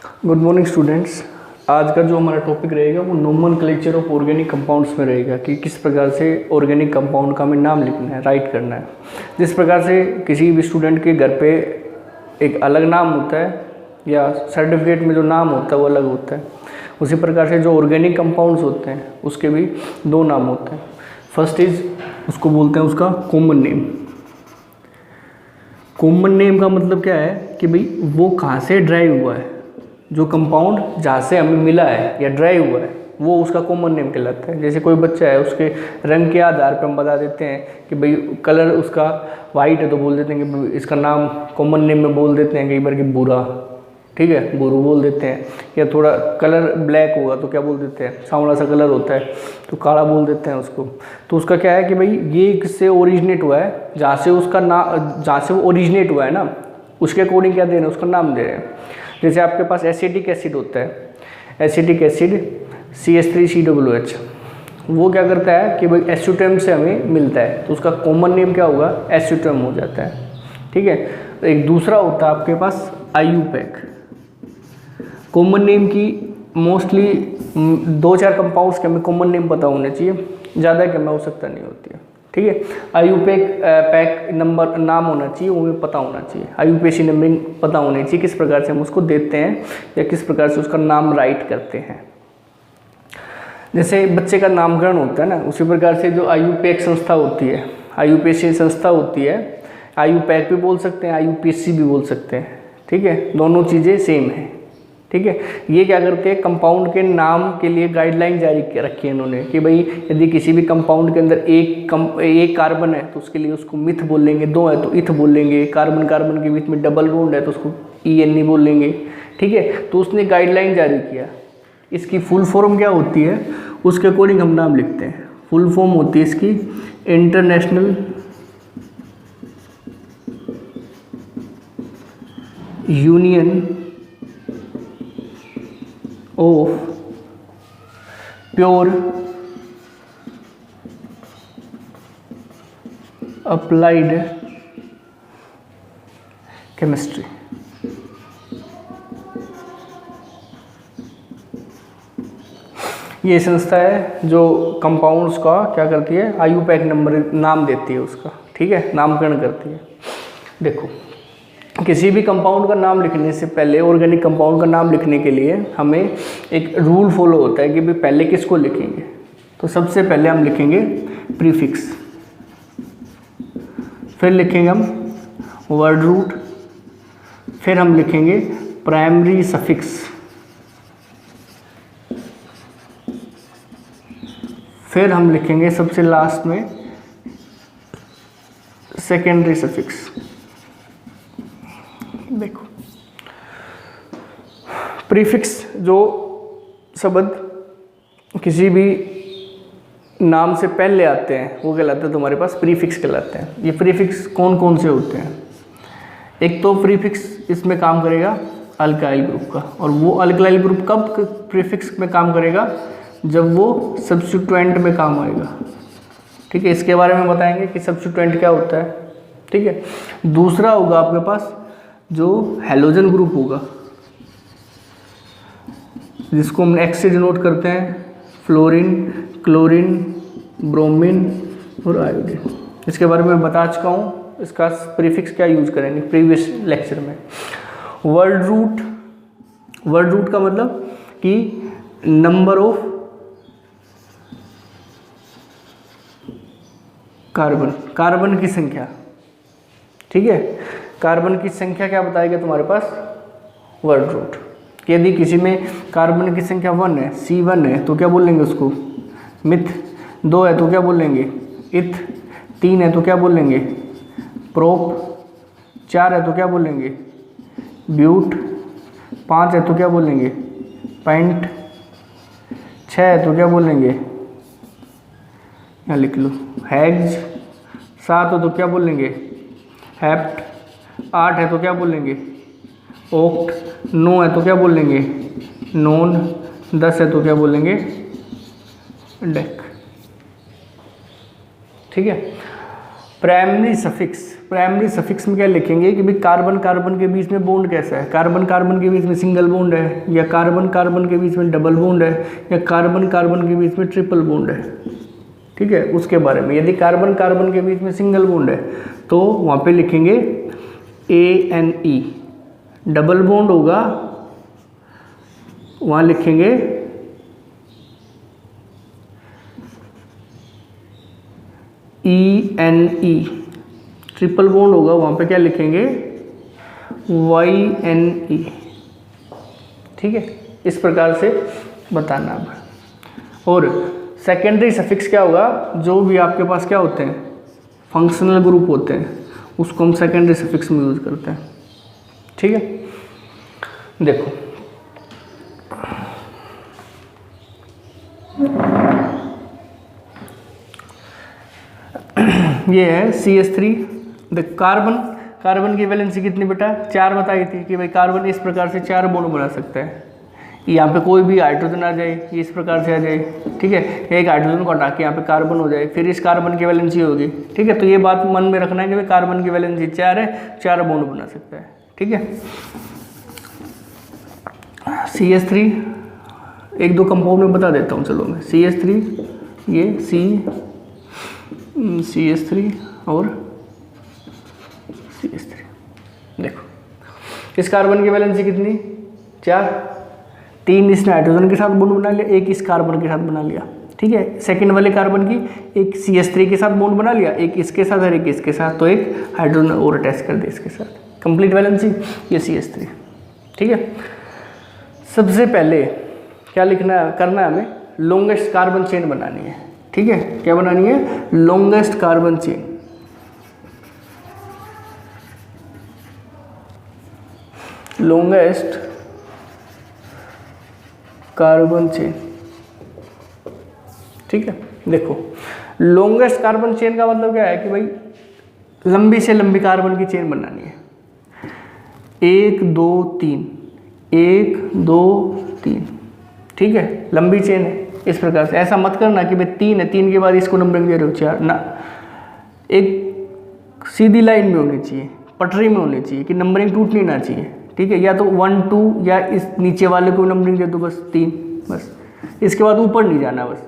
Good morning students. आज का जो हमारा टॉपिक रहेगा वो नोमेनक्लेचर ऑफ ऑर्गेनिक कंपाउंड्स में रहेगा कि किस प्रकार से ऑर्गेनिक कंपाउंड का हमें नाम लिखना है, राइट करना है। जिस प्रकार से किसी भी स्टूडेंट के घर पे एक अलग नाम होता है या सर्टिफिकेट में जो नाम होता है वो अलग होता है, उसी प्रकार से जो ऑर्गेनिक कंपाउंड्स होते हैं उसके भी दो नाम होते हैं। फर्स्ट इज उसको बोलते हैं उसका कॉमन नेम। कॉमन नेम का मतलब क्या है कि भाई वो कहाँ से ड्राइव हुआ है, जो कंपाउंड जहाँ से हमें मिला है या ड्राइव हुआ है वो उसका कॉमन नेम कहलाता है। जैसे कोई बच्चा है उसके रंग के आधार पर हम बता देते हैं कि भाई कलर उसका वाइट है तो बोल देते हैं कि इसका नाम कॉमन नेम में बोल देते हैं कई बार कि भूरा, ठीक है, भूरू बोल देते हैं। या थोड़ा कलर ब्लैक होगा तो क्या बोल देते हैं, सांवला सा कलर होता है तो काला बोल देते हैं उसको। तो उसका क्या है कि भाई ये किससे ओरिजिनेट हुआ है, जहाँ से उसका नाम, जहाँ से वो ओरिजिनेट हुआ है ना उसके अकॉर्डिंग क्या दे रहे हैं, उसका नाम दे रहे हैं। जैसे आपके पास एसिटिक एसिड होता है, एसिटिक एसिड CH3COOH, वो क्या करता है कि भाई एस्यूटेम से हमें मिलता है तो उसका कॉमन नेम क्या होगा, एस्यूटेम हो जाता है, ठीक है। तो एक दूसरा होता है आपके पास IUPAC। कॉमन नेम की मोस्टली 2-4 कंपाउंड्स के हमें कॉमन नेम पता होने चाहिए, ज़्यादा की हमें आवश्यकता नहीं होती है, ठीक है। IUPAC नंबर नाम होना चाहिए, वो हमें पता होना चाहिए। IUPAC नंबरिंग पता होनी चाहिए, किस प्रकार से हम उसको देते हैं या किस प्रकार से उसका नाम राइट करते हैं। जैसे बच्चे का नामकरण होता है ना, उसी प्रकार से जो IUPAC संस्था होती है, IUPAC संस्था होती है, IUPAC भी बोल सकते हैं, IUPAC भी बोल सकते हैं, ठीक है, दोनों चीज़ें सेम है, ठीक है। ये क्या करते हैं, कंपाउंड के नाम के लिए गाइडलाइन जारी रखी है इन्होंने कि भाई यदि किसी भी कंपाउंड के अंदर एक कार्बन है तो उसके लिए उसको मिथ बोलेंगे, 2 है तो इथ बोलेंगे, कार्बन कार्बन के बीच में डबल बॉन्ड है तो उसको ENE बोलेंगे, ठीक है। तो उसने गाइडलाइन जारी किया। इसकी फुल फॉर्म क्या होती है उसके अकॉर्डिंग हम नाम लिखते हैं। फुल फॉर्म होती है इसकी international union of pure applied chemistry. ये संस्था है जो कंपाउंड्स का क्या करती है, IUPAC नंबर नाम देती है उसका, ठीक है, नामकरण करती है। देखो किसी भी कंपाउंड का नाम लिखने से पहले, ऑर्गेनिक कंपाउंड का नाम लिखने के लिए हमें एक रूल फॉलो होता है कि भाई पहले किसको लिखेंगे। तो सबसे पहले हम लिखेंगे प्रीफिक्स, फिर लिखेंगे हम वर्ड रूट, फिर हम लिखेंगे प्राइमरी सफिक्स, फिर हम लिखेंगे सबसे लास्ट में सेकेंडरी सफिक्स। देखो प्रीफिक्स जो शब्द किसी भी नाम से पहले आते हैं वो कहलाते हैं, तुम्हारे पास प्रीफिक्स कहलाते हैं। ये प्रीफिक्स कौन कौन से होते हैं, एक तो प्रीफिक्स इसमें काम करेगा अल्काइल ग्रुप का, और वो अल्काइल ग्रुप कब प्रीफिक्स में काम करेगा, जब वो सब्स्टिट्यूएंट में काम आएगा, ठीक है। इसके बारे में बताएंगे कि सब्स्टिट्यूएंट क्या होता है, ठीक है। दूसरा होगा आपके पास जो हैलोजन ग्रुप होगा, जिसको हम X से डिनोट करते हैं, फ्लोरीन, क्लोरीन, ब्रोमीन और आयोडीन। इसके बारे में बता चुका हूँ, इसका प्रीफिक्स क्या यूज करेंगे प्रीवियस लेक्चर में। वर्ड रूट का मतलब कि नंबर ऑफ कार्बन की संख्या, ठीक है। कार्बन की संख्या क्या बताएगा तुम्हारे पास, वर्ड रूट। यदि किसी में कार्बन की संख्या 1 है, C1 है तो क्या बोलेंगे उसको मिथ, 2 है तो क्या बोलेंगे इथ, 3 है तो क्या बोलेंगे प्रोप, 4 है तो क्या बोलेंगे ब्यूट, 5 है तो क्या बोलेंगे पेंट, 6 है तो क्या बोलेंगे, यहाँ लिख लो हेक्स, 7 हो तो क्या बोलेंगे हेप्ट, 8 है तो क्या बोलेंगे ओक्ट, 9 है तो क्या बोलेंगे नोन, 10 है तो क्या बोलेंगे डेक, ठीक है। प्राइमरी सफिक्स में क्या लिखेंगे कि भाई कार्बन कार्बन के बीच में बॉन्ड कैसा है, कार्बन कार्बन के बीच में सिंगल बॉन्ड है, या कार्बन कार्बन के बीच में डबल बॉन्ड है, या कार्बन कार्बन के बीच में ट्रिपल बॉन्ड है। ठीक है, उसके बारे में। यदि कार्बन कार्बन के बीच में सिंगल बॉन्ड है तो वहाँ पे लिखेंगे ANE, डबल बॉन्ड होगा वहाँ लिखेंगे ENE, ट्रिपल बॉन्ड होगा वहाँ पे क्या लिखेंगे YNE। ठीक है, इस प्रकार से बताना अब। और सेकेंडरी सफिक्स क्या होगा, जो भी आपके पास क्या होते हैं फंक्शनल ग्रुप होते हैं उसको हम सेकेंडरी सफिक्स में यूज़ करते हैं। ठीक है, देखो ये है CH3। द कार्बन की वैलेंसी कितनी बेटा 4 बताई थी कि भाई कार्बन इस प्रकार से 4 बॉन्ड बना सकता है। यहाँ पे कोई भी हाइड्रोजन आ जाए, ये इस प्रकार से आ जाए। ठीक है, एक हाइड्रोजन को हटा के यहाँ पे कार्बन हो जाए, फिर इस कार्बन की वैलेंसी होगी। ठीक है, तो ये बात मन में रखना है कि भाई कार्बन की वैलेंसी 4 है, 4 बॉन्ड बना सकता है। ठीक है, CH3 एक दो कंपाउंड में बता देता हूँ, चलो मैं। CH3 ये CH3 और CH3। देखो इस कार्बन की वैलेंसी कितनी 4, 3 इसने हाइड्रोजन के साथ बॉन्ड बना लिया, एक इस कार्बन के साथ बना लिया। ठीक है, सेकंड वाले कार्बन की एक CH3 के साथ बॉन्ड बना लिया, एक इसके साथ और एक इसके साथ, तो एक हाइड्रोजन और अटैच कर दे इसके साथ, कंप्लीट वैलेंसी ये CH3। ठीक है, सबसे पहले क्या करना है हमें, लॉन्गेस्ट कार्बन चेन बनानी है। ठीक है, क्या बनानी है, longest carbon chain. Longest carbon chain. ठीक है, देखो लॉन्गेस्ट कार्बन चेन का मतलब क्या है कि भाई लंबी से लंबी कार्बन की चेन बनानी है। 1 2 3 1 2 3। ठीक है, लंबी चेन है इस प्रकार से। ऐसा मत करना कि भाई 3 है, 3 के बाद इसको नंबरिंग दे रहे हो 4 ना, एक सीधी लाइन में होनी चाहिए, पटरी में होनी चाहिए कि नंबरिंग टूटनी ना चाहिए। ठीक है, या तो 1 2 या इस नीचे वाले को नंबरिंग दे दो बस 3, बस इसके बाद ऊपर नहीं जाना, बस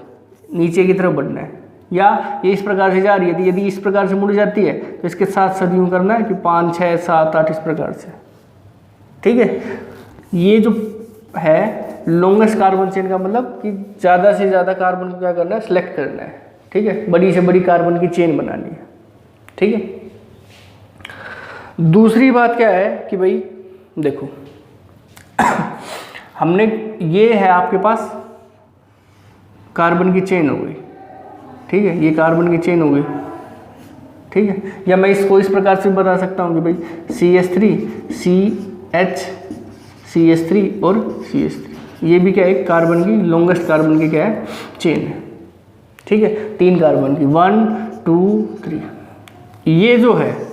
नीचे की तरफ बढ़ना है। या ये इस प्रकार से जा रही है, यदि इस प्रकार से मुड़ जाती है तो इसके साथ साथ यूँ करना है कि 5 6 7 8 इस प्रकार से। ठीक है, ये जो है लॉन्गेस्ट कार्बन चेन का मतलब कि ज़्यादा से ज़्यादा कार्बन को क्या करना है, सेलेक्ट करना है। ठीक है, बड़ी से बड़ी कार्बन की चेन बनानी है। ठीक है, दूसरी बात क्या है कि भाई देखो हमने ये है आपके पास कार्बन की चेन हो गई। ठीक है, ये कार्बन की चेन हो गई। ठीक है, या मैं इसको इस प्रकार से बता सकता हूँ कि भाई CH3 CH3 और CH3, ये भी क्या है कार्बन की लॉन्गेस्ट कार्बन की क्या है चेन है। ठीक है, 3 कार्बन की 1 2 3। ये जो है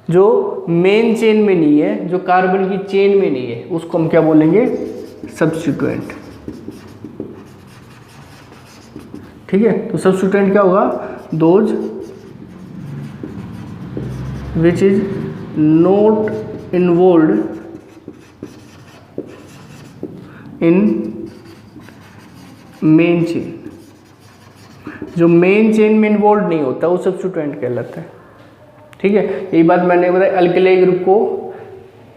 जो मेन चेन में नहीं है, जो कार्बन की चेन में नहीं है, उसको हम क्या बोलेंगे, सब्स्टिट्यूएंट। ठीक है, तो सब्स्टिट्यूएंट क्या होगा, those which is not involved in main chain. जो मेन चेन में इन्वॉल्व नहीं होता वो सब्स्टिट्यूएंट कहलाता है। ठीक है, यही बात मैंने बताई। अल्किल ग्रुप को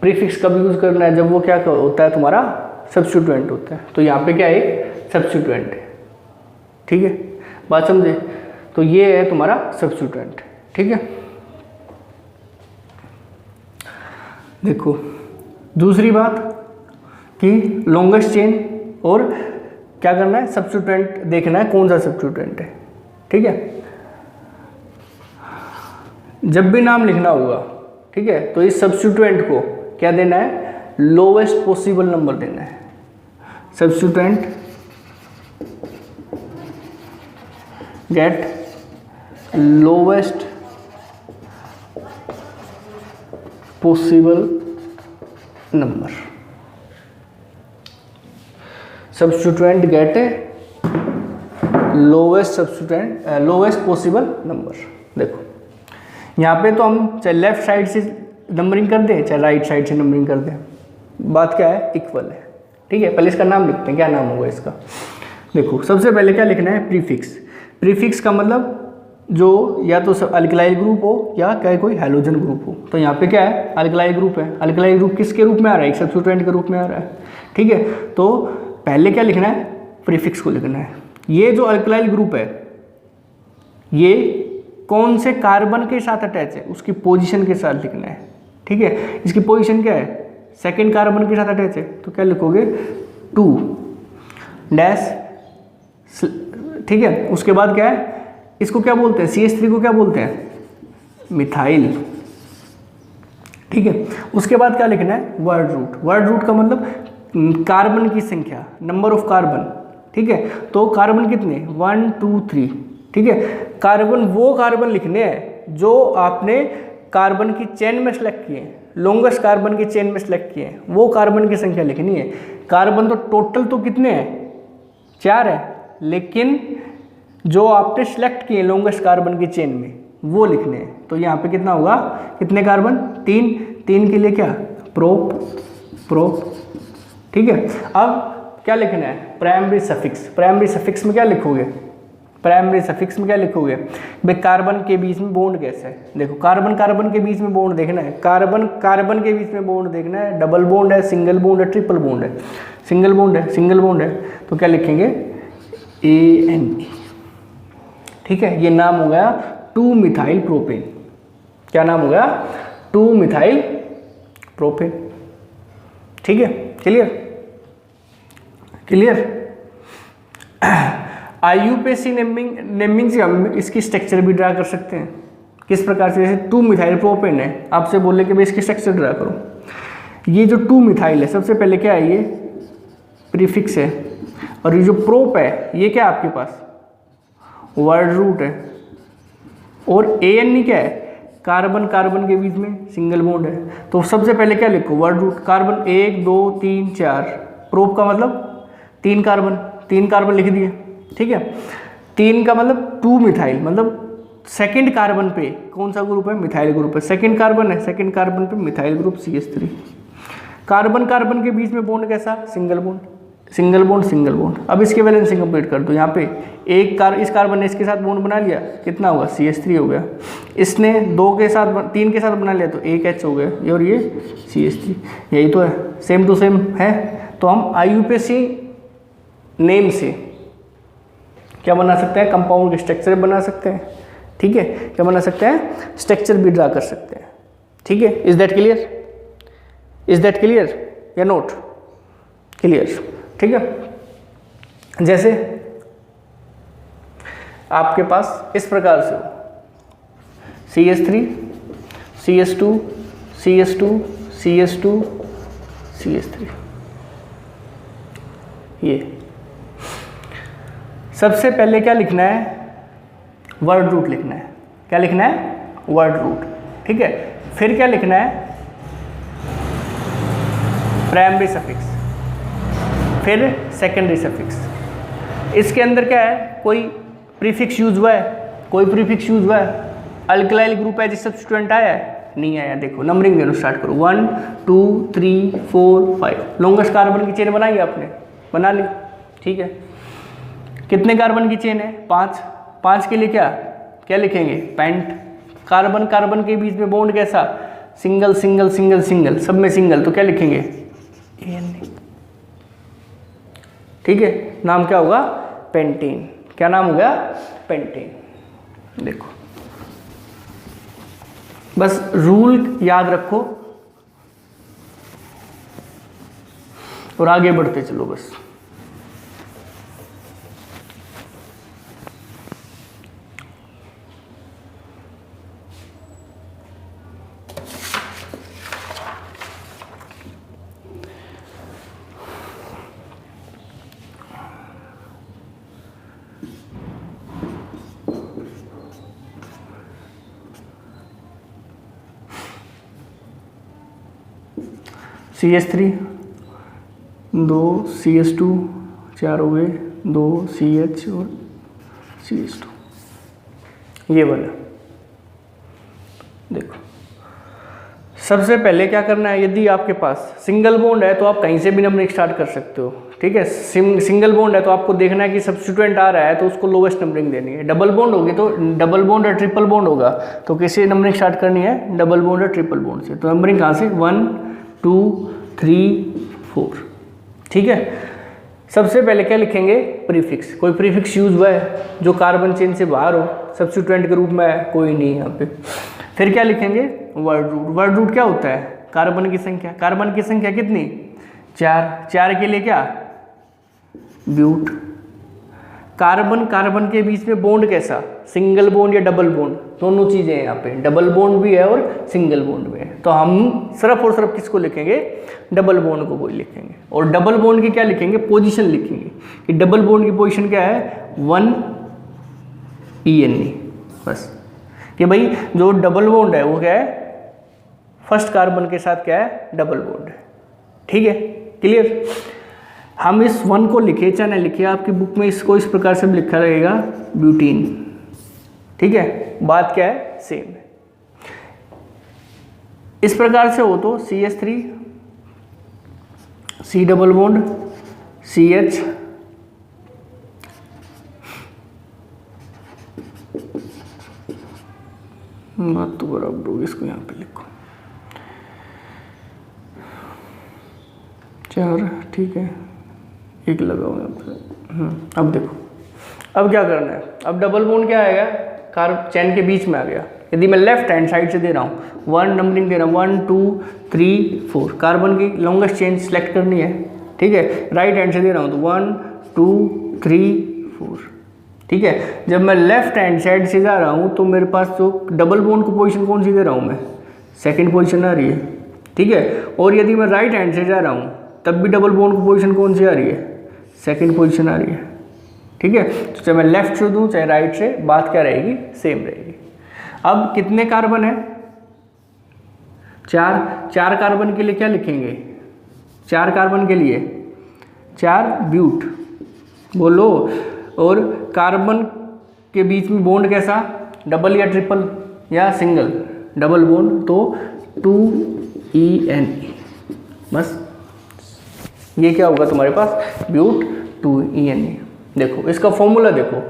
प्रीफिक्स कब यूज करना है, जब वो क्या होता है तुम्हारा सब्स्टिट्यूएंट होता है। तो यहाँ पे क्या है सब्स्टिट्यूएंट है। ठीक है, बात समझे, तो ये है तुम्हारा सब्स्टिट्यूएंट। ठीक है, देखो दूसरी बात कि लॉन्गेस्ट चेन और क्या करना है, सब्स्टिट्यूएंट देखना है कौन सा सब्स्टिट्यूएंट है। ठीक है, जब भी नाम लिखना होगा, ठीक है, तो इस सब्स्टिट्यूएंट को क्या देना है, लोवेस्ट पॉसिबल नंबर देना है। Substituent get lowest possible number. Substituent get lowest possible number. देखो यहाँ पे तो हम चाहे लेफ्ट साइड से नंबरिंग कर दें चाहे राइट साइड से नंबरिंग कर दें, बात क्या है, इक्वल है। ठीक है, पहले इसका नाम लिखते हैं, क्या नाम होगा इसका। देखो सबसे पहले क्या लिखना है, प्रीफिक्स। प्रीफिक्स का मतलब जो या तो अल्किलाइल ग्रुप हो या क्या कोई हैलोजन ग्रुप हो। तो यहाँ पे क्या है, अल्किलाइल ग्रुप है। अल्किलाइल ग्रुप किसके रूप में आ रहा है, एक सब्स्टिट्यूएंट के रूप में आ रहा है। ठीक है, तो पहले क्या लिखना है, प्रीफिक्स को लिखना है। ये जो अल्किलाइल ग्रुप है ये कौन से कार्बन के साथ अटैच है उसकी पोजीशन के साथ लिखना है। ठीक है, इसकी पोजीशन क्या है, सेकेंड कार्बन के साथ अटैच है, तो क्या लिखोगे 2 डैश। ठीक है, उसके बाद क्या है, इसको क्या बोलते हैं, CH3 को क्या बोलते हैं, मिथाइल। ठीक है, उसके बाद क्या लिखना है, वर्ड रूट। वर्ड रूट का मतलब कार्बन की संख्या, नंबर ऑफ कार्बन। ठीक है, तो कार्बन कितने, 1 2 3। ठीक है, कार्बन वो कार्बन लिखने हैं जो आपने कार्बन की चेन में सेलेक्ट किए हैं, लॉन्गेस्ट कार्बन की चेन में सेलेक्ट किए हैं, वो कार्बन की संख्या लिखनी है। कार्बन तो टोटल तो कितने हैं, 4 है, लेकिन जो आपने सेलेक्ट किए लॉन्गेस्ट कार्बन की चेन में वो लिखने हैं। तो यहाँ पे कितना होगा, कितने कार्बन, 3 के लिए क्या, प्रोप प्रोप। ठीक है, अब क्या लिखना है, प्राइमरी सफिक्स। प्राइमरी सफिक्स में क्या लिखोगे, प्राइमरी सफिक्स में क्या लिखोगे भाई, कार्बन के बीच में बॉन्ड कैसा है। देखो कार्बन कार्बन के बीच में बॉन्ड देखना है, कार्बन कार्बन के बीच में बॉन्ड देखना है, डबल बॉन्ड है, सिंगल बॉन्ड है, ट्रिपल बॉन्ड है। सिंगल बॉन्ड है, सिंगल बॉन्ड है, तो क्या लिखेंगे ANE। ठीक है, ये नाम हो गया 2 मिथाइल प्रोपेन। क्या नाम हो गया, 2 मिथाइल प्रोपेन। ठीक है, क्लियर क्लियर। IUPAC नेमिंग से हम इसकी स्ट्रक्चर भी ड्रा कर सकते हैं। किस प्रकार से, जैसे 2 मिथाइल प्रोपेन है, आपसे बोले कि भाई इसकी स्ट्रक्चर ड्रा करो। ये जो 2 मिथाइल है, सबसे पहले क्या है, ये प्रीफिक्स है, और ये जो प्रोप है ये क्या है आपके पास, वर्ड रूट है, और ANE क्या है, कार्बन कार्बन के बीच में सिंगल बॉन्ड है। तो सबसे पहले क्या लिखो, वर्ड रूट, कार्बन 1 2 3 4, प्रोप का मतलब 3 कार्बन लिख दिए। ठीक है, 3 का मतलब 2 मिथाइल, मतलब सेकेंड कार्बन पे कौन सा ग्रुप है, मिथाइल ग्रुप है। सेकेंड कार्बन है, सेकेंड कार्बन पे methyl group CH3। Carbon carbon के बीच में बॉन्ड कैसा, single bond, single bond single bond. अब इसके वैलेंसी कंप्लीट कर दो, यहाँ पे इस कार्बन ने इसके साथ बॉन्ड बना लिया, कितना होगा, CH3 हो गया। इसने 3 के साथ बना लिया तो 1 H हो गया, और ये CH3, यही तो है, सेम टू सेम है। तो हम IUPAC नेम से क्या बना सकते हैं, कंपाउंड के स्ट्रक्चर बना सकते हैं। ठीक है, क्या बना सकते हैं, स्ट्रक्चर भी ड्रा कर सकते हैं। ठीक है, is that clear, is that clear या नोट क्लियर। ठीक है, जैसे आपके पास इस प्रकार से हो, CH3 CH2 CH2 CH2 CH3, ये सबसे पहले क्या लिखना है, वर्ड रूट लिखना है। क्या लिखना है, वर्ड रूट। ठीक है, फिर क्या लिखना है, प्राइमरी सफिक्स, फिर सेकेंडरी सफिक्स। इसके अंदर क्या है, कोई प्रीफिक्स यूज हुआ है, कोई प्रीफिक्स यूज हुआ है, अल्किलाइल ग्रुप है जिस सब्स्टिट्यूएंट आया है, नहीं आया। देखो नंबरिंग देना स्टार्ट करो, 1 2 3 4 5। लॉन्गेस्ट कार्बन की चेन बनाई आपने, बना ली। ठीक है, कितने कार्बन की चेन है, 5 के लिए क्या क्या लिखेंगे, पेंट। कार्बन कार्बन के बीच में बॉन्ड कैसा, सिंगल सिंगल सिंगल सिंगल, सब में सिंगल, तो क्या लिखेंगे ANE। ठीक है, नाम क्या होगा, पेंटेन। क्या नाम होगा, पेंटेन। देखो बस रूल याद रखो और आगे बढ़ते चलो बस। CH3 2 CH2 4 हो गए, 2 CH और CH2, ये वाला। देखो सबसे पहले क्या करना है, यदि आपके पास सिंगल बॉन्ड है तो आप कहीं से भी नंबरिंग स्टार्ट कर सकते हो, ठीक है। सिंगल बॉन्ड है तो आपको देखना है कि सब्स्टिट्यूएंट आ रहा है तो उसको लोवेस्ट नंबरिंग देनी है। डबल बॉन्ड होगी तो डबल बॉन्ड और ट्रिपल बॉन्ड होगा तो किससे नंबरिंग स्टार्ट करनी है, डबल बॉन्ड और ट्रिपल बॉन्ड से। तो नंबरिंग कहाँ से, 1 2 3 4, ठीक है। सबसे पहले क्या लिखेंगे, प्रीफिक्स। कोई प्रीफिक्स यूज हुआ है जो कार्बन चेन से बाहर हो, सब्स्टिट्यूएंट के रूप में है, कोई नहीं यहाँ पे। फिर क्या लिखेंगे, वर्ड रूट। वर्ड रूट क्या होता है, कार्बन की संख्या। कार्बन की संख्या कितनी, 4। 4 के लिए क्या, ब्यूट। कार्बन कार्बन के बीच में बॉन्ड कैसा, सिंगल बॉन्ड या डबल बॉन्ड, दोनों चीज़ें हैं यहाँ पे, डबल बॉन्ड भी है और सिंगल बॉन्ड भी है। तो हम सिर्फ और सिर्फ किसको लिखेंगे, डबल बॉन्ड को कोई लिखेंगे। और डबल बॉन्ड की क्या लिखेंगे, पोजीशन लिखेंगे कि डबल बॉन्ड की पोजीशन क्या है, 1 ENE, बस। कि भाई जो डबल बॉन्ड है वो क्या है, फर्स्ट कार्बन के साथ क्या है, डबल बॉन्ड है, ठीक है, क्लियर। हम इस 1 को लिखे चाहे ना लिखे, आपकी बुक में इसको इस प्रकार से लिखा रहेगा, ब्यूटीन, ठीक है। बात क्या है, सेम है। इस प्रकार से हो तो CH3 C double bond CH, बात तो बराबर होगी, इसको यहाँ पे लिखो 4, ठीक है, 1 लगाओ यहाँ पे। अब देखो, अब क्या करना है, अब डबल बॉन्ड क्या आएगा, कार्ब चैन के बीच में आ गया। यदि मैं लेफ्ट हैंड साइड से दे रहा हूँ, 1 नंबरिंग दे रहा हूँ, 1 2 3 4, कार्बन की लॉन्गेस्ट चेन सेलेक्ट करनी है, ठीक है। राइट हैंड से दे रहा हूँ तो 1 2 3 4, ठीक है। जब मैं लेफ्ट हैंड साइड से जा रहा हूँ तो मेरे पास तो डबल बॉन्ड को पोजीशन कौन सी दे रहा हूँ मैं, सेकंड पोजीशन आ रही है, ठीक है। और यदि मैं राइट हैंड से जा रहा हूँ तब भी डबल बॉन्ड की पोजीशन कौन सी आ रही है, सेकंड पोजीशन आ रही है, ठीक है। तो चाहे मैं लेफ्ट से दूँ चाहे राइट से, बात क्या रहेगी, सेम रहेगी। अब कितने कार्बन है, 4। 4 कार्बन के लिए क्या लिखेंगे, 4 कार्बन के लिए 4 ब्यूट, बोलो। और कार्बन के बीच में बॉन्ड कैसा, डबल या ट्रिपल या सिंगल, डबल बॉन्ड, तो 2ENE, बस। ये क्या होगा तुम्हारे पास, ब्यूट 2ENE। देखो इसका फॉर्मूला देखो,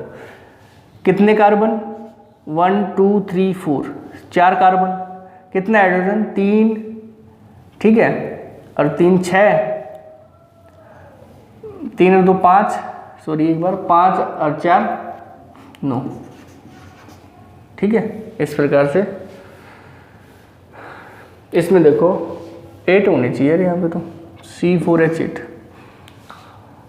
कितने कार्बन, 1 2 3 4, 4 कार्बन, कितना हाइड्रोजन, 3, ठीक है। और 3 6, 3 और 2 5, सॉरी एक बार, 5 और 4 9, ठीक है। इस प्रकार से इसमें देखो 8 होने चाहिए यहाँ पे, तो C4H8,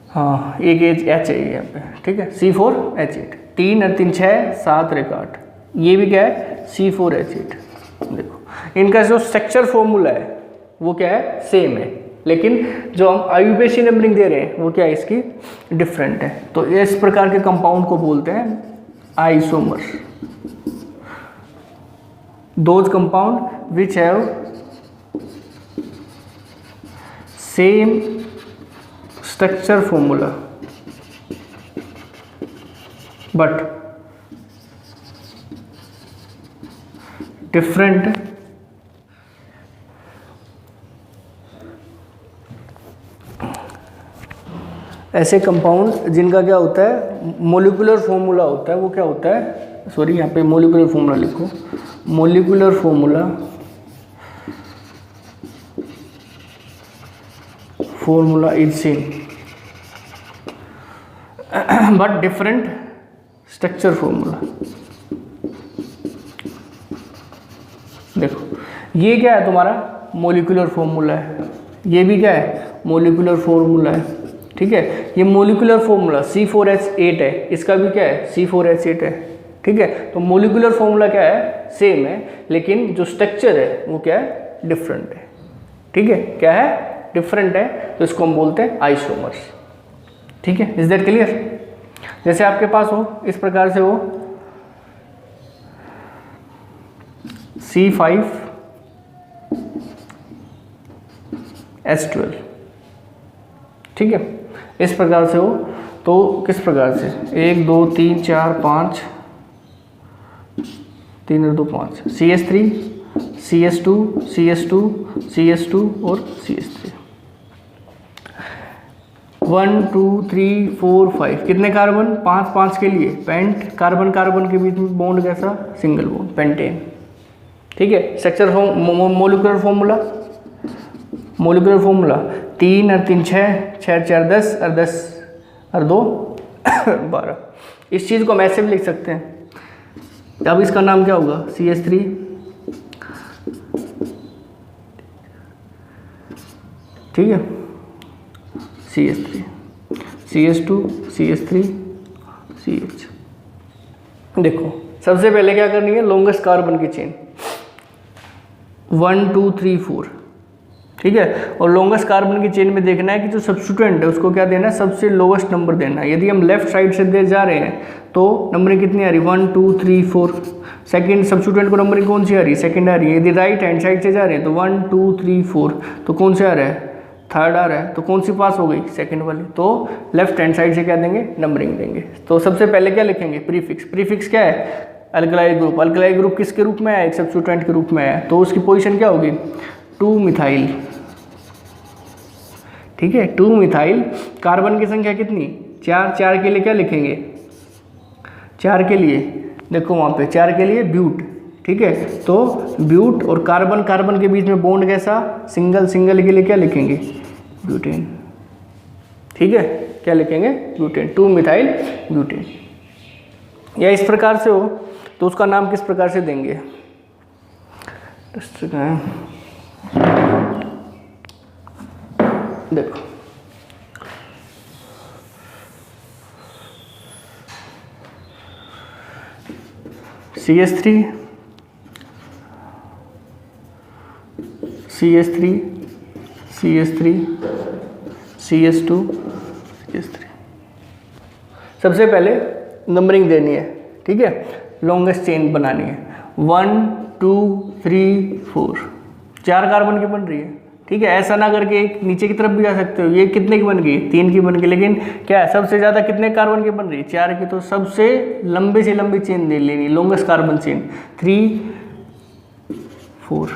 हाँ एक H है यहाँ पे, ठीक है, C4H8, 3 और 3 6 7 और 1 8, ये भी क्या है, C4H8। देखो इनका जो स्ट्रक्चर फॉर्मूला है वो क्या है, सेम है, लेकिन जो हम IUPAC नंबरिंग दे रहे हैं वो क्या है, इसकी डिफरेंट है। तो इस प्रकार के कंपाउंड को बोलते हैं isomer. Those compound which have same structure formula but different ऐसे कंपाउंड जिनका क्या होता है, मोलिकुलर फॉर्मूला होता है, वो क्या होता है, सॉरी यहाँ पे मोलिकुलर फॉर्मूला लिखो, molecular formula is same but different structure formula. देखो ये क्या है तुम्हारा, मोलिकुलर फॉर्मूला है, ये भी क्या है, मोलिकुलर फॉर्मूला है, ठीक है। ये मोलिकुलर फॉर्मूला C4H8 है, इसका भी क्या है, C4H8 है, ठीक है। तो मोलिकुलर फॉर्मूला क्या है, सेम है, लेकिन जो स्ट्रक्चर है वो क्या है, डिफरेंट है, ठीक है। क्या है, डिफरेंट है, तो इसको हम बोलते हैं आइसोमर्स, ठीक है। Is that clear. जैसे आपके पास हो इस प्रकार से हो C5H12, ठीक है। इस प्रकार से हो तो किस प्रकार से, 1 2 3 4 5, 3 और 2 5, CH3 CS2 CS2 CS2 और CS3। 1 2 3 4 5 कितने कार्बन? 5 5 के लिए पेंट, कार्बन कार्बन के बीच में बॉन्ड कैसा? Single bond, pentane. ठीक है, structure molecular formula, molecular formula 3 और 3 6, 6 4 10 और 10 और 2 12। इस चीज़ को हम ऐसे भी लिख सकते हैं। अब इसका नाम क्या होगा? CS3, ठीक है, CS3, CS2 CS3 CH। देखो सबसे पहले क्या करनी है? लॉन्गेस्ट कार्बन की चेन 1 2 3 4, ठीक है, और लॉन्गेस्ट कार्बन की चेन में देखना है कि जो सब्स्टिट्यूएंट है उसको क्या देना है? सबसे लोवेस्ट नंबर देना है। यदि हम लेफ्ट साइड से दे जा रहे हैं तो नंबरिंग कितनी आ रही? 1 2 3 4। सेकंड सब्स्टिट्यूएंट को नंबरिंग कौन सी आ रही है? सेकंड आ रही है। यदि राइट हैंड साइड से जा रहे हैं तो 1 2 3 4, तो कौन से आ रहा है? थर्ड आ रहा है, तो कौन सी पास हो गई? सेकंड वाली। तो लेफ्ट हैंड साइड से क्या देंगे? नंबरिंग देंगे। तो सबसे पहले क्या लिखेंगे? प्रीफिक्स। प्रीफिक्स क्या है? अल्कलाइल ग्रुप। अल्कलाइल ग्रुप किसके रूप में है? एक सब्स्टिट्यूएंट के रूप में है, तो उसकी पोजीशन क्या होगी? 2 मिथाइल, ठीक है, 2 मिथाइल। कार्बन की संख्या कितनी? 4। 4 के लिए क्या लिखेंगे? 4 के लिए देखो वहाँ पे 4 के लिए ब्यूट, ठीक है, तो ब्यूट और कार्बन कार्बन के बीच में बॉन्ड कैसा? सिंगल। सिंगल के लिए क्या लिखेंगे? ब्यूटेन, ठीक है, क्या लिखेंगे? Butane, 2 methyl butane. या इस प्रकार से हो तो उसका नाम किस प्रकार से देंगे? देखो CS3 CS3 CS3 CS2 CS3। सबसे पहले नंबरिंग देनी है, ठीक है, लॉन्गेस्ट चेन बनानी है। 1 2 3 4, 4 कार्बन की बन रही है, ठीक है। ऐसा ना करके एक नीचे की तरफ भी जा सकते हो। ये कितने की बन गई? 3 की बन गई, लेकिन क्या है? सबसे ज़्यादा कितने कार्बन की बन रही है? 4 की। तो सबसे लंबे से लंबी चेन दे लेनी, लॉन्गेस्ट कार्बन चेन 3 4,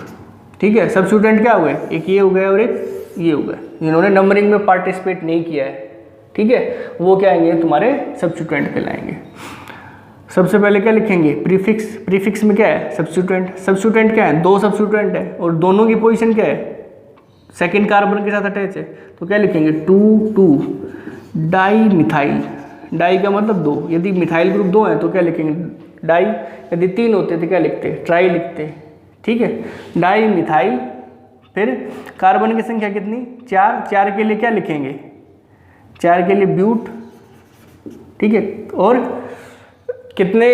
ठीक है। सब्स्टिट्यूएंट क्या हुए? एक ये हो गया और एक ये हो गया, जिन्होंने नंबरिंग में पार्टिसिपेट नहीं किया है, ठीक है, वो क्या आएंगे? तुम्हारे सब्स्टिट्यूएंट कहलाएंगे। सबसे पहले क्या लिखेंगे? प्रीफिक्स। प्रीफिक्स में क्या है? सब्स्टिट्यूएंट। सब्स्टिट्यूएंट क्या है? 2 सब्स्टिट्यूएंट है और दोनों की पोजीशन क्या है? सेकेंड कार्बन के साथ अटैच है, तो क्या लिखेंगे? 2 2 डाई मिथाइल। डाई का मतलब 2। यदि मिथाइल ग्रुप 2 है तो क्या लिखेंगे? डाई। यदि 3 होते तो क्या लिखते? ट्राई लिखते, ठीक है, डाई मिथाइल। फिर कार्बन की संख्या कितनी? 4। 4 के लिए क्या लिखेंगे? 4 के लिए ब्यूट, ठीक है, और कितने?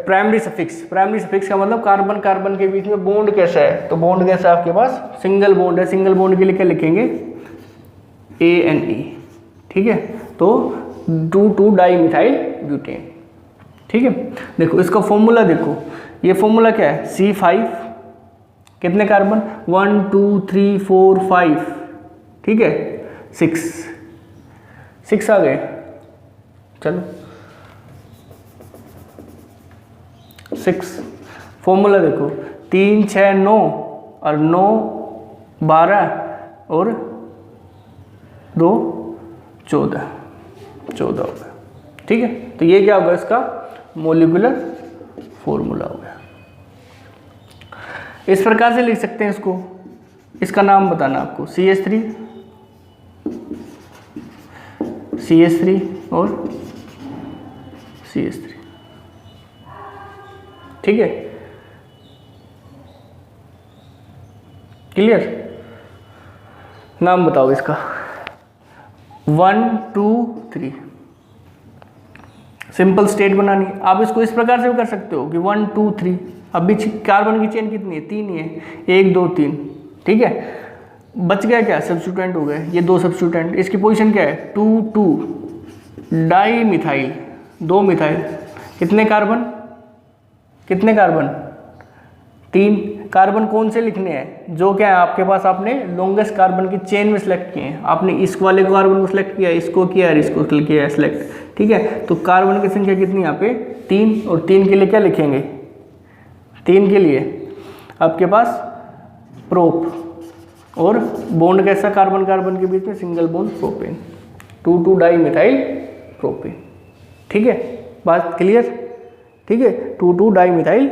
Primary suffix. प्राइमरी सफिक्स का मतलब कार्बन कार्बन के बीच में बॉन्ड कैसा है? तो बॉन्ड कैसा है आपके पास? सिंगल बॉन्ड है। सिंगल बॉन्ड के लिए क्या लिखेंगे? ANE, ठीक है, तो 2 2 डाई मिथाइल ब्यूटेन, ठीक है। देखो इसका फॉर्मूला देखो, ये फॉर्मूला क्या है? C5, कितने कार्बन? 1 2 3 4 5, ठीक है, 6 आ गए। चलो 6। फॉर्मूला देखो 3 6 9 और 9 12 और 2 14 हो गया, ठीक है। तो ये क्या होगा? इसका मोलिकुलर फॉर्मूला हो गया। इस प्रकार से लिख सकते हैं इसको। इसका नाम बताना आपको, CS3 CS3 और CS3, ठीक है, क्लियर? नाम बताओ इसका। 1 2 3, सिंपल स्टेट बनानी। आप इसको इस प्रकार से भी कर सकते हो कि 1 2 3। अभी कार्बन की चेन कितनी है? 3 ही है, 1 2 3, ठीक है। बच गया क्या? सब्स्टिट्यूएंट हो गए ये 2 सब्स्टिट्यूएंट। इसकी पोजीशन क्या है? 2 2 डाई मिथाइल, 2 मिथाइल। कितने कार्बन? कितने कार्बन? 3 कार्बन। कौन से लिखने हैं? जो क्या है आपके पास, आपने लॉन्गेस्ट कार्बन की चेन में सेलेक्ट किए हैं। आपने इस वाले कार्बन को सिलेक्ट किया, इसको किया और इसको किया है सिलेक्ट, ठीक है। तो कार्बन की संख्या कितनी यहाँ पे? 3। और 3 के लिए क्या लिखेंगे? 3 के लिए आपके पास प्रोप और बॉन्ड कैसा कार्बन कार्बन के बीच में, single bond propane, 2,2 di methyl propane. ठीक है, बात क्लियर? ठीक है, 2,2 di methyl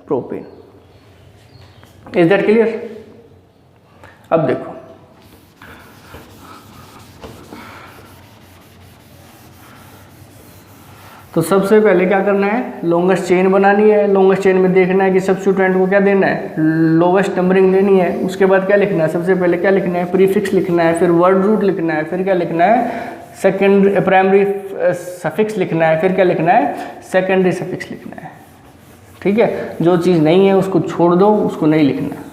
propane. Is that clear? अब देखो, तो सबसे पहले क्या करना है, लॉन्गेस्ट चेन बनानी है। लॉन्गेस्ट चेन में देखना है कि सब्स्टिट्यूएंट को क्या देना है, लोवेस्ट नंबरिंग देनी है। उसके बाद क्या लिखना है, सबसे पहले क्या लिखना है, प्रीफिक्स लिखना है, फिर वर्ड रूट लिखना है, फिर क्या लिखना है, सेकेंडरी प्राइमरी सफिक्स लिखना है, फिर क्या लिखना है, सेकेंडरी सफिक्स लिखना है। ठीक है, जो चीज़ नहीं है उसको छोड़ दो, उसको नहीं लिखना।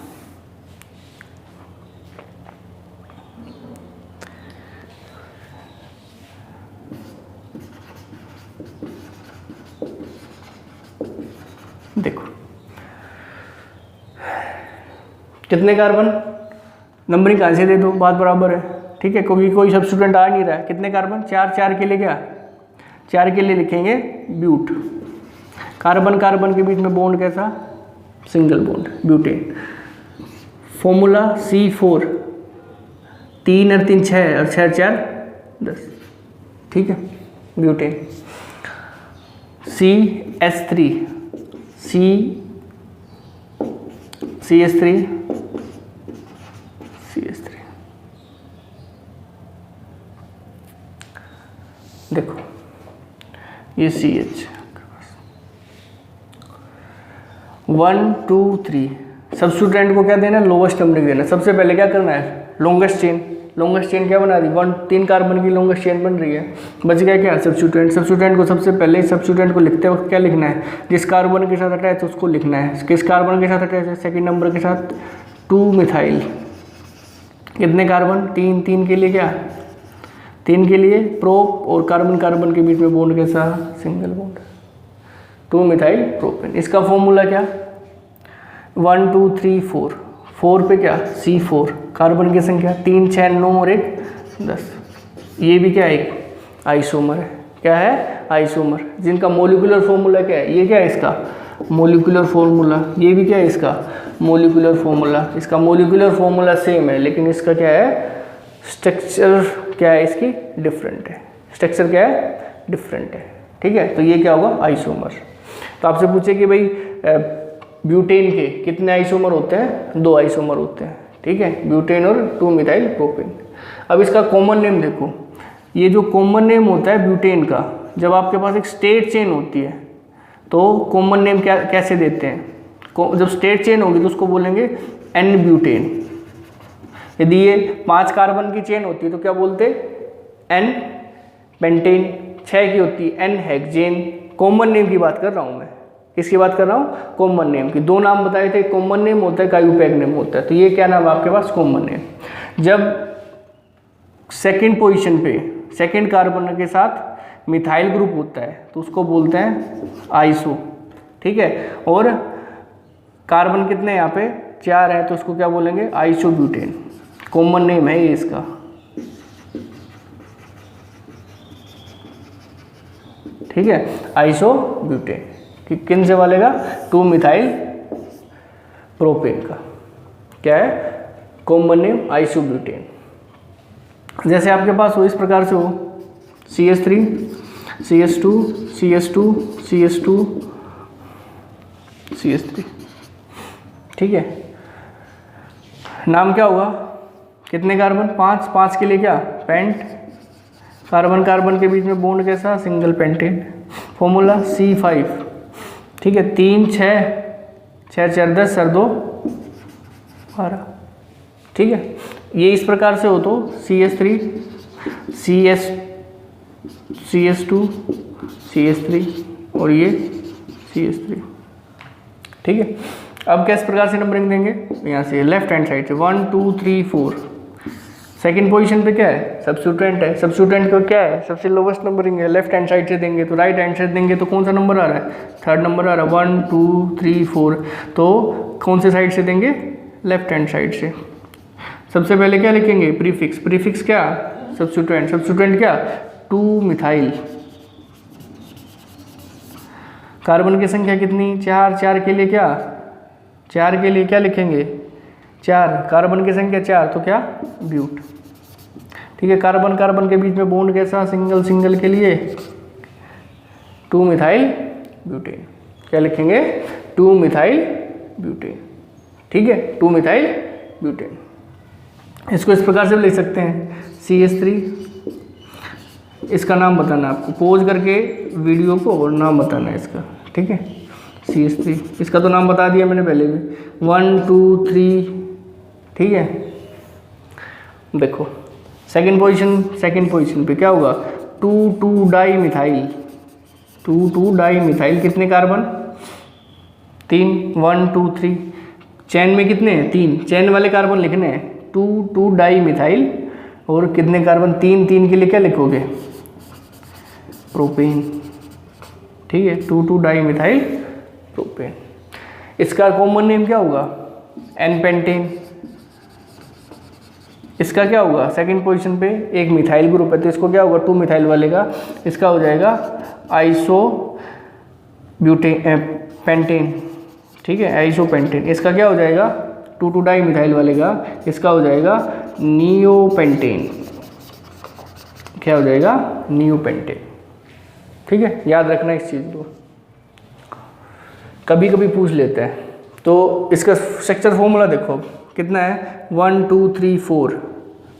देखो कितने कार्बन, नंबरिंग कहाँ से दे दो, बात बराबर है। ठीक है, क्योंकि कोई सब्स्टिट्यूएंट आ नहीं रहा है। कितने कार्बन, 4, 4 के लिए क्या, 4 के लिए लिखेंगे ब्यूट। कार्बन कार्बन के बीच में बॉन्ड कैसा, single bond, butane. Formula C4, 3 और 3 6 और 6 4 10। ठीक है, ब्यूटेन। CH3, CH3 देखो ये CH 1 2 3। सब्स्टिट्यूएंट को क्या देना है, लोवेस्ट नंबरिंग देना है। सबसे पहले क्या करना है, लॉन्गेस्ट चेन। लॉन्गेस्ट चेन क्या बना दी, 3 कार्बन की लॉन्गेस्ट चेन बन रही है। बच गया क्या, सब्स्टिट्यूएंट। सब्स्टिट्यूएंट को सबसे पहले सब्स्टिट्यूएंट को लिखते वक्त क्या लिखना है, जिस कार्बन के साथ अटैच है उसको लिखना है। किस कार्बन के साथ अटैच है, सेकंड नंबर के साथ, 2 मिथाइल। कितने कार्बन, 3, 3 के लिए क्या, 3 के लिए प्रोप और कार्बन कार्बन के बीच में बॉन्ड कैसा, सिंगल बॉन्ड, 2 मिथाइल प्रोपेन। इसका फॉर्मूला क्या, 1 2 3 4। 4 पे क्या, C4। कार्बन की संख्या 3 6 9 और 1 10। ये भी क्या है, एक आइसोमर है। क्या है, आइसोमर, जिनका मोलिकुलर फॉर्मूला क्या है, ये क्या है इसका मोलिकुलर फॉर्मूला, ये भी क्या है इसका मोलिकुलर फॉर्मूला। इसका मोलिकुलर फॉर्मूला सेम है, लेकिन इसका क्या है, स्ट्रक्चर क्या है इसकी डिफरेंट है। स्ट्रक्चर क्या है, डिफरेंट है। ठीक है, तो ये क्या होगा, आइसोमर। तो आपसे पूछे कि भाई ब्यूटेन के कितने आइसोमर होते हैं, 2 आइसोमर होते हैं। ठीक है, ब्यूटेन और 2 मिथाइल प्रोपेन। अब इसका कॉमन नेम देखो, ये जो कॉमन नेम होता है ब्यूटेन का, जब आपके पास एक स्टेट चेन होती है तो कॉमन नेम क्या कैसे देते हैं, जब स्टेट चेन होगी तो उसको बोलेंगे N ब्यूटेन। यदि ये 5 कार्बन की चेन होती है तो क्या बोलते, N पेंटेन। 6 की होती है N हेक्सेन। कॉमन नेम की बात कर रहा हूँ मैं, किसकी बात कर रहा हूँ, कॉमन नेम की। 2 नाम बताए थे, कॉमन नेम होता है, आईयूपैक नेम होता है। तो ये क्या नाम है आपके पास, कॉमन नेम। जब सेकंड पोजीशन पे सेकंड कार्बन के साथ मिथाइल ग्रुप होता है तो उसको बोलते हैं आइसो। ठीक है, और कार्बन कितने यहाँ पे 4 है तो उसको क्या बोलेंगे, आइसोब्यूटेन। कॉमन नेम है ये इसका। ठीक है, आइसोब्यूटेन। किन से वालेगा, 2 मिथाइल प्रोपेन का क्या है, कॉमन नेम आइसोब्यूटेन। जैसे आपके पास हो इस प्रकार से हो, CH3 CH2 CH2 CH2 CH3। ठीक है, नाम क्या हुआ, कितने कार्बन, 5। 5 के लिए क्या, पेंट। कार्बन कार्बन के बीच में बॉन्ड कैसा, सिंगल पेंटेन। Formula C5। ठीक है, 3 6 6 4 10 और 2 12। ठीक है, ये इस प्रकार से हो तो CH3 CH2 CH3 और ये CH3। ठीक है, अब किस प्रकार से नंबरिंग देंगे, यहाँ से लेफ्ट हैंड साइड से 1 2 3 4। सेकंड पोजीशन पे क्या है, सब्स्टिट्यूएंट है। सब्स्टिट्यूएंट का क्या है, सबसे लोवेस्ट नंबरिंग है। लेफ्ट हैंड साइड से देंगे तो राइट हैंड साइड देंगे तो कौन सा नंबर आ रहा है, 3rd नंबर आ रहा है। 1 2 3 4, तो कौन से साइड से देंगे, लेफ्ट हैंड साइड से। सबसे पहले क्या लिखेंगे, प्रीफिक्स। प्रीफिक्स क्या, सब्स्टिट्यूएंट। सब्स्टिट्यूएंट क्या, 2 मिथाइल। कार्बन की संख्या कितनी, 4। 4 के लिए क्या, 4 के लिए क्या लिखेंगे 4, कार्बन की संख्या 4 तो क्या ब्यूट। ठीक है, कार्बन कार्बन के बीच में बॉन्ड कैसा, सिंगल सिंगल के लिए 2 मिथाइल ब्यूटेन। क्या लिखेंगे 2 मिथाइल ब्यूटेन। ठीक है, 2 मिथाइल ब्यूटेन। इसको इस प्रकार से भी लिख सकते हैं CH3। इसका नाम बताना आपको, पॉज करके वीडियो को और नाम बताना है इसका। ठीक है, CH3 इसका तो नाम बता दिया मैंने पहले भी, 1 2 3। ठीक है, देखो सेकंड पोजीशन पे क्या होगा 2 2 डाई मिथाइल, 2 2 डाई मिथाइल। कितने कार्बन 3, 1 2 3। चैन में कितने हैं 3, चैन वाले कार्बन लिखने हैं 2 2 डाई मिथाइल। और कितने कार्बन 3 3 के लिए क्या लिखोगे प्रोपेन। ठीक है, 2 2 डाई मिथाइल प्रोपेन। इसका कॉमन नेम क्या होगा एन पेंटेन। इसका क्या होगा सेकंड पोजीशन पे एक मिथाइल ग्रुप है तो इसको क्या होगा 2 मिथाइल वाले का, इसका हो जाएगा आइसो ब्यूटेन पेंटेन। ठीक है, आइसो पेंटेन। इसका क्या हो जाएगा 2 2 डाई मिथाइल वाले का, इसका हो जाएगा नियोपेंटेन। क्या हो जाएगा नियोपेंटेन। ठीक है, याद रखना इस चीज़ को, कभी कभी पूछ लेते हैं। तो इसका स्ट्रक्चर फॉर्मूला देखो कितना है 1 2 3 4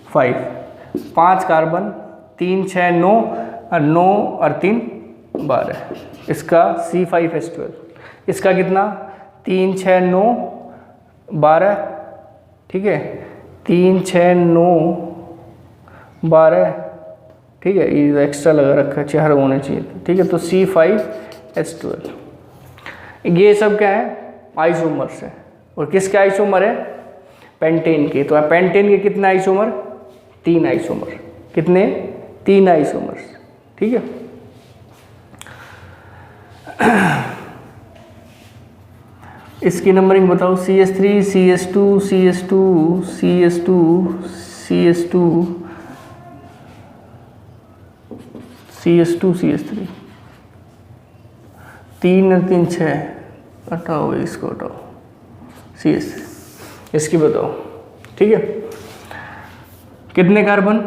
5, 5 कार्बन, 3 6 9 और 9 और 3 12। इसका C5H12। इसका कितना 3 6 9 12। ठीक है, 3 6 9 12। ठीक है, ये एक्स्ट्रा लगा रखा है, 4 होने चाहिए। ठीक है, तो C5H12। ये सब क्या है आइसोमर्स है। और किसके आइसोमर है पेंटेन के। तो पेंटेन के कितने आइसोमर 3 आइसोमर। कितने 3 आइसोमर्स। ठीक है, इसकी नंबरिंग बताओ CH3 CH2 CH2 CH2 CH2 CH2 CH3। 3 और 3 6, हटाओ इसको हटाओ CH3। इसकी बताओ। ठीक है, कितने कार्बन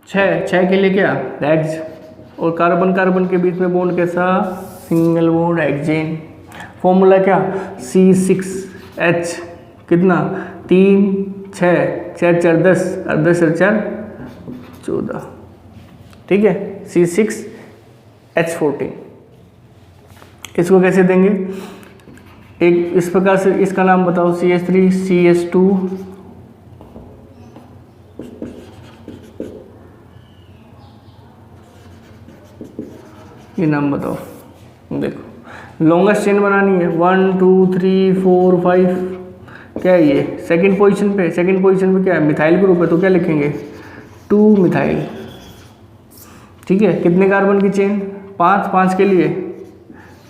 6 के लिए क्या एग्ज। और कार्बन कार्बन के बीच में बॉन्ड कैसा सिंगल बॉन्ड हेक्सेन। फॉर्मूला क्या C6H। कितना 3 6 4 4 10 और 10 और 4 14। ठीक है, C6H14। इसको कैसे देंगे एक इस प्रकार से, इसका नाम बताओ CH3 CH2 ये नाम बताओ। देखो लॉन्गेस्ट चेन बनानी है 1 2 3 4 5। क्या है ये सेकंड पोजीशन पे क्या है मिथाइल ग्रुप है तो क्या लिखेंगे 2 मिथाइल। ठीक है, कितने कार्बन की चेन 5 के लिए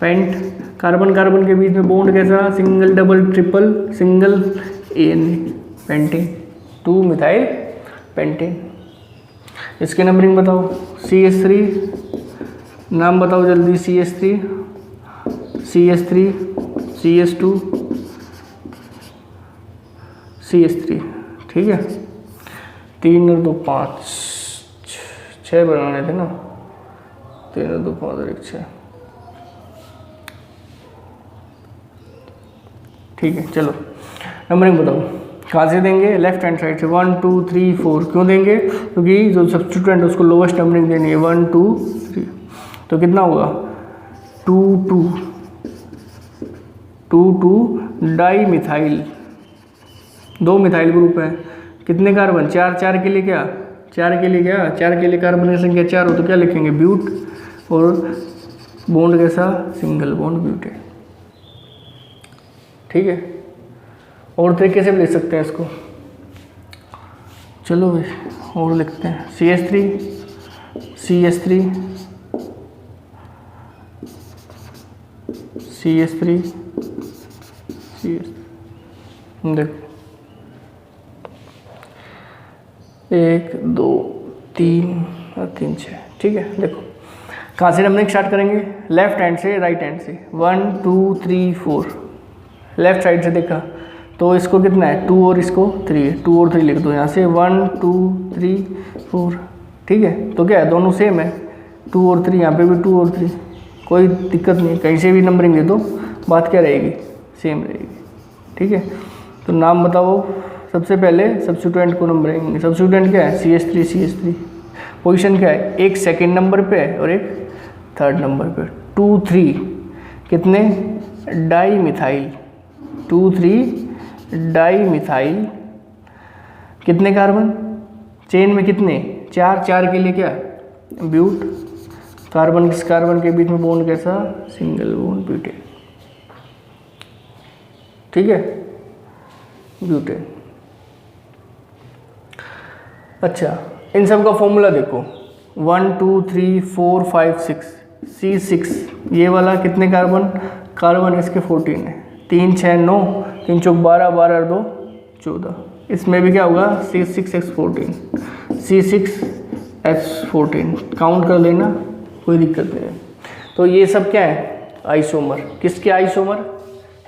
पेंट। कार्बन कार्बन के बीच में बॉन्ड कैसा single double triple single n pentane 2 methyl pentane. इसकी नंबरिंग बताओ CH3 नाम बताओ जल्दी CH3 CH2 CH3। ठीक है, 3 और 2 5 6 बनाने थे ना, 3 और 2 5 और 1 6। ठीक है, चलो नंबरिंग बताओ कहाँ से देंगे लेफ्ट हैंड साइड से 1 2 3 4। क्यों देंगे क्योंकि जो सब्स्टिट्यूएंट है उसको लोवेस्ट नंबरिंग देनी है 1 2 3। तो कितना होगा 2 2 डाई मिथाइल। 2 मिथाइल ग्रुप है, कितने कार्बन 4 के लिए क्या 4 के लिए कार्बन की संख्या 4 हो तो क्या लिखेंगे ब्यूट। और बॉन्ड कैसा सिंगल बॉन्ड ब्यूटेन। ठीक है, और तरीके से भी लिख सकते हैं इसको। चलो भाई और लिखते हैं CH3 देखो 1 2 3 और 3 6। ठीक है, देखो कहाँ से नंबरिंग स्टार्ट करेंगे लेफ्ट हैंड से राइट हैंड से 1 2 3 4। लेफ्ट साइड से देखा तो इसको कितना है 2 और इसको 3 है, 2 और 3 लिख दो यहाँ से 1 2 3 4, ठीक है। तो क्या है दोनों सेम है, 2 और 3, यहाँ पे भी 2 और 3, कोई दिक्कत नहीं, कहीं से भी नंबरिंग दे दो बात क्या रहेगी, सेम रहेगी, ठीक है। तो नाम बताओ, सबसे पहले सब्स्टिट्यूएंट को नंबरिंग, सब्स्टिट्यूएंट क्या है CH3 पोजीशन क्या है, एक सेकंड नंबर पे है और एक थर्ड नंबर पे, 2 3 कितने डाई मिथाइल, 2 3 डाई मिथाइल, कितने कार्बन चेन में, कितने 4, 4 के लिए क्या ब्यूट, कार्बन किस कार्बन के बीच में बॉन्ड कैसा, सिंगल बॉन्ड ब्यूटेन, ठीक है, ब्यूटेन। अच्छा इन सब का फॉर्मूला देखो 1 2 3 4 5 6 C6, ये वाला कितने कार्बन, कार्बन इसके 14 है, 3 6 9, 3 चौक 12, 12 2 14, इसमें भी क्या होगा C6H14, C6H14 काउंट कर लेना, कोई दिक्कत नहीं है। तो ये सब क्या है आइसोमर, किसके आइसोमर,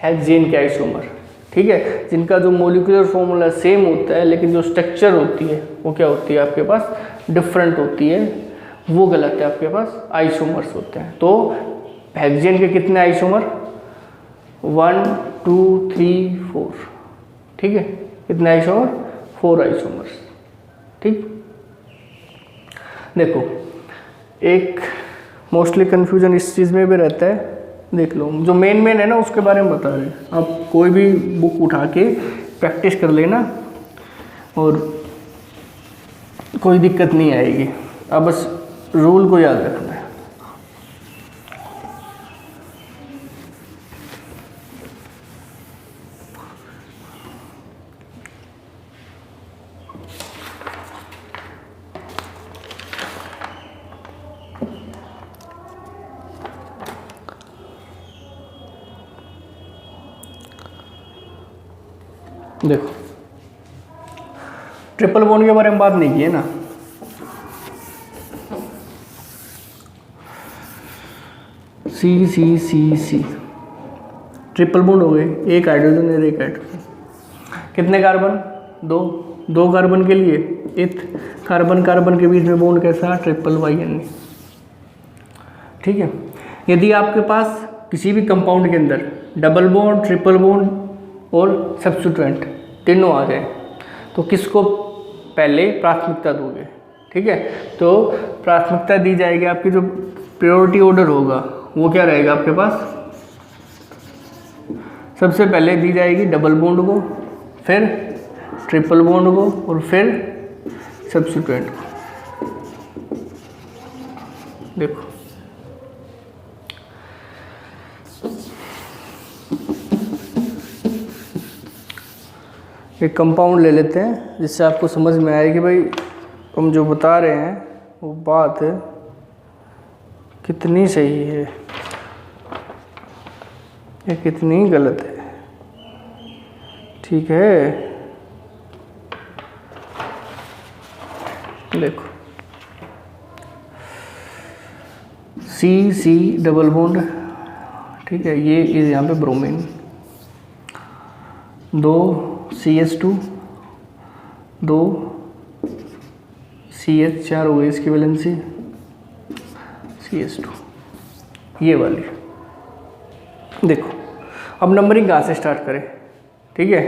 हेक्सेन के आइसोमर, ठीक है, जिनका जो मोलिकुलर फॉर्मूला सेम होता है लेकिन जो स्ट्रक्चर होती है वो क्या होती है आपके पास डिफरेंट होती है, वो गलत है, आपके पास आइसोमर्स होते हैं। तो हेक्सेन के कितने आइसोमर 1 2 3 4, ठीक है, कितने आइसोमर 4 आइसोमर्स, ठीक। देखो एक मोस्टली कन्फ्यूजन इस चीज़ में भी रहता है, देख लो जो मेन है ना उसके बारे में बता रहे हैं, आप कोई भी बुक उठा के प्रैक्टिस कर लेना और कोई दिक्कत नहीं आएगी, अब बस रूल को याद रखना है। देखो ट्रिपल बॉन्ड के बारे में बात नहीं की है ना, C ट्रिपल बॉन्ड हो गए, एक हाइड्रोजन और एक हाइड्रोजन, कितने कार्बन 2 कार्बन के लिए इथ, कार्बन कार्बन के बीच में बॉन्ड कैसा ट्रिपल YN, ठीक है। यदि आपके पास किसी भी कंपाउंड के अंदर डबल बॉन्ड ट्रिपल बॉन्ड और सब्स्टिट्यूएंट तीनों आ जाए तो किसको पहले प्राथमिकता दोगे, ठीक है। तो प्राथमिकता दी जाएगी, आपकी जो प्रायोरिटी ऑर्डर होगा वो क्या रहेगा आपके पास, सबसे पहले दी जाएगी डबल बॉन्ड को, फिर ट्रिपल बॉन्ड को और फिर सब्स्टिट्यूएंट को। देखो एक कंपाउंड ले लेते हैं जिससे आपको समझ में आए कि भाई हम जो बता रहे हैं वो बात कितनी सही है या कितनी गलत है, ठीक है। देखो C डबल बॉन्ड, ठीक है, ये इस यहाँ पे ब्रोमीन, 2 CH2 2 CH 4 हो गई इसकी वैलेंसी, CH2 ये वाली। देखो अब नंबरिंग कहाँ से स्टार्ट करें, ठीक है,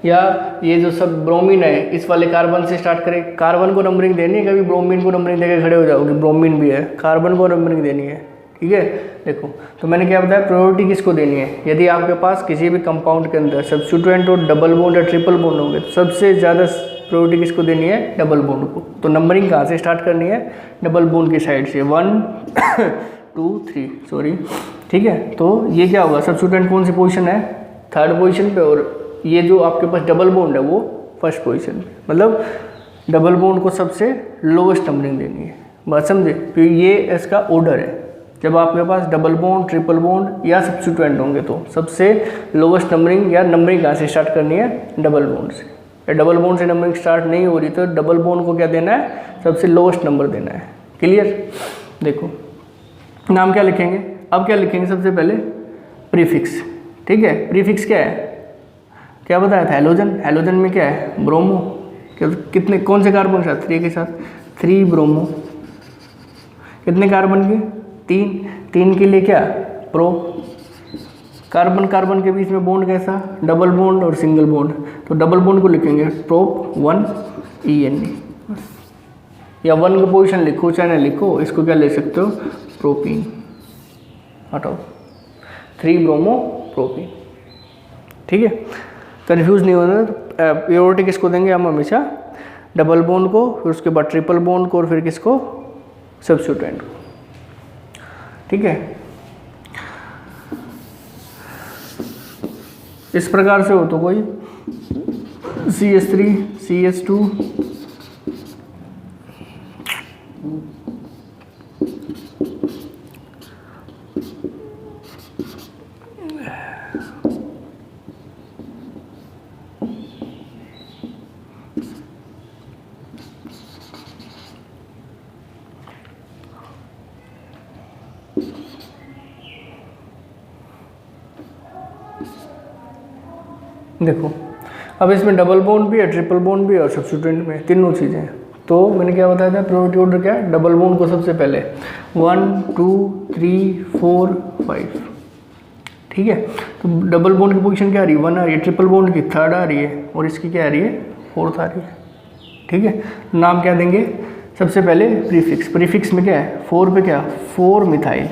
या ये जो सब ब्रोमीन है इस वाले कार्बन से स्टार्ट करें, कार्बन को नंबरिंग देनी है, कभी ब्रोमीन को नंबरिंग देके खड़े हो जाओगे, ब्रोमीन भी है, कार्बन को नंबरिंग देनी है, ठीक है। देखो तो मैंने क्या बताया, प्रायोरिटी किसको देनी है, यदि आपके पास किसी भी कंपाउंड के अंदर सब्स्टिट्यूएंट और डबल बॉन्ड या ट्रिपल बॉन्ड होंगे तो सबसे ज़्यादा प्रायोरिटी किसको देनी है, डबल बॉन्ड को। तो नंबरिंग कहाँ से स्टार्ट करनी है, डबल बॉन्ड की साइड से, 1 2 3 सॉरी, ठीक है। तो ये क्या होगा, सब्स्टिट्यूएंट कौन सी पोजीशन है, थर्ड पोजीशन पे, और ये जो आपके पास डबल बॉन्ड है वो फर्स्ट पोजीशन पे, मतलब डबल बॉन्ड को सबसे लोवेस्ट नंबरिंग देनी है, बात समझे। तो ये इसका ऑर्डर है, जब आपके पास डबल बॉन्ड ट्रिपल बॉन्ड या सब्स्टिट्यूएंट होंगे तो सबसे लोवेस्ट नंबरिंग या नंबरिंग कहाँ से स्टार्ट करनी है, डबल बॉन्ड से। या डबल बॉन्ड से नंबरिंग स्टार्ट नहीं हो रही तो डबल बॉन्ड को क्या देना है, सबसे लोवेस्ट नंबर देना है, क्लियर। देखो नाम क्या लिखेंगे, अब क्या लिखेंगे, सबसे पहले प्रीफिक्स, ठीक है। प्रीफिक्स क्या है, क्या बताया था, हैलोजन। हैलोजन में क्या है, ब्रोमो। कितने, कौन से कार्बन के साथ, 3 के साथ, 3 ब्रोमो। कितने कार्बन के, 3 के लिए क्या, प्रो। कार्बन कार्बन के बीच में बॉन्ड कैसा, डबल बॉन्ड और सिंगल बॉन्ड। तो डबल बॉन्ड को लिखेंगे प्रोप 1 ENE, या 1 की पोजीशन लिखो चाहे ना लिखो, इसको क्या ले सकते हो, प्रोपीन। हटाओ, 3 ब्रोमो प्रोपीन। ठीक है, कंफ्यूज नहीं होना। प्योरिटी किसको देंगे हम हमेशा, डबल बॉन्ड को, फिर उसके बाद ट्रिपल बॉन्ड को, और फिर किसको, सब्स्टिट्यूएंट को। ठीक है, इस प्रकार से हो तो कोई CH3 CH2 देखो, अब इसमें डबल बॉन्ड भी है, ट्रिपल बॉन्ड भी है और सब्स्टिट्यूएंट में, तीनों चीज़ें हैं। तो मैंने क्या बताया था, प्रियोरिटी ऑर्डर क्या है, डबल बॉन्ड को सबसे पहले 1 2 3 4 5। ठीक है, तो डबल बॉन्ड की पोजीशन क्या आ रही है, 1 आ रही है, ट्रिपल बॉन्ड की 3rd आ रही है, और इसकी क्या आ रही है, 4th आ रही है। ठीक है, नाम क्या देंगे, सबसे पहले प्रीफिक्स। प्रीफिक्स में क्या है, 4 पे क्या, 4 मिथाइल।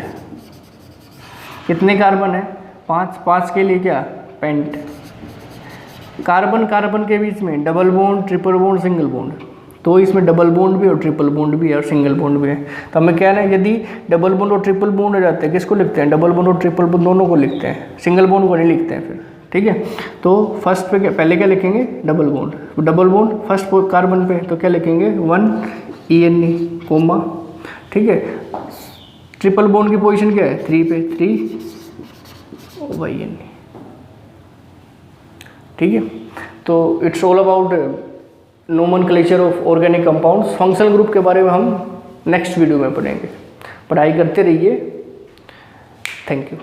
कितने कार्बन है, 5 के लिए क्या, पेंट। कार्बन कार्बन के बीच में double bond, triple bond, single bond. तो इसमें डबल बॉन्ड भी और ट्रिपल बॉन्ड भी है और सिंगल बॉन्ड भी है। तो हमें क्या है, यदि डबल बॉन्ड और ट्रिपल बॉन्ड हो जाते हैं, किसको लिखते हैं, डबल बॉन्ड और ट्रिपल बॉन्ड दोनों को लिखते हैं, सिंगल बॉन्ड को नहीं लिखते हैं फिर। ठीक है, तो फर्स्ट पे क्या, पहले क्या लिखेंगे, double bond. Double bond first carbon पे, तो क्या लिखेंगे, 1 ENE कोमा। ठीक है, ट्रिपल बॉन्ड की पोजीशन क्या है, 3 पे, 3 YNE। ठीक है, तो it's all about nomenclature of organic compounds. Functional group के बारे में हम नेक्स्ट वीडियो में पढ़ेंगे। पढ़ाई करते रहिए। Thank you.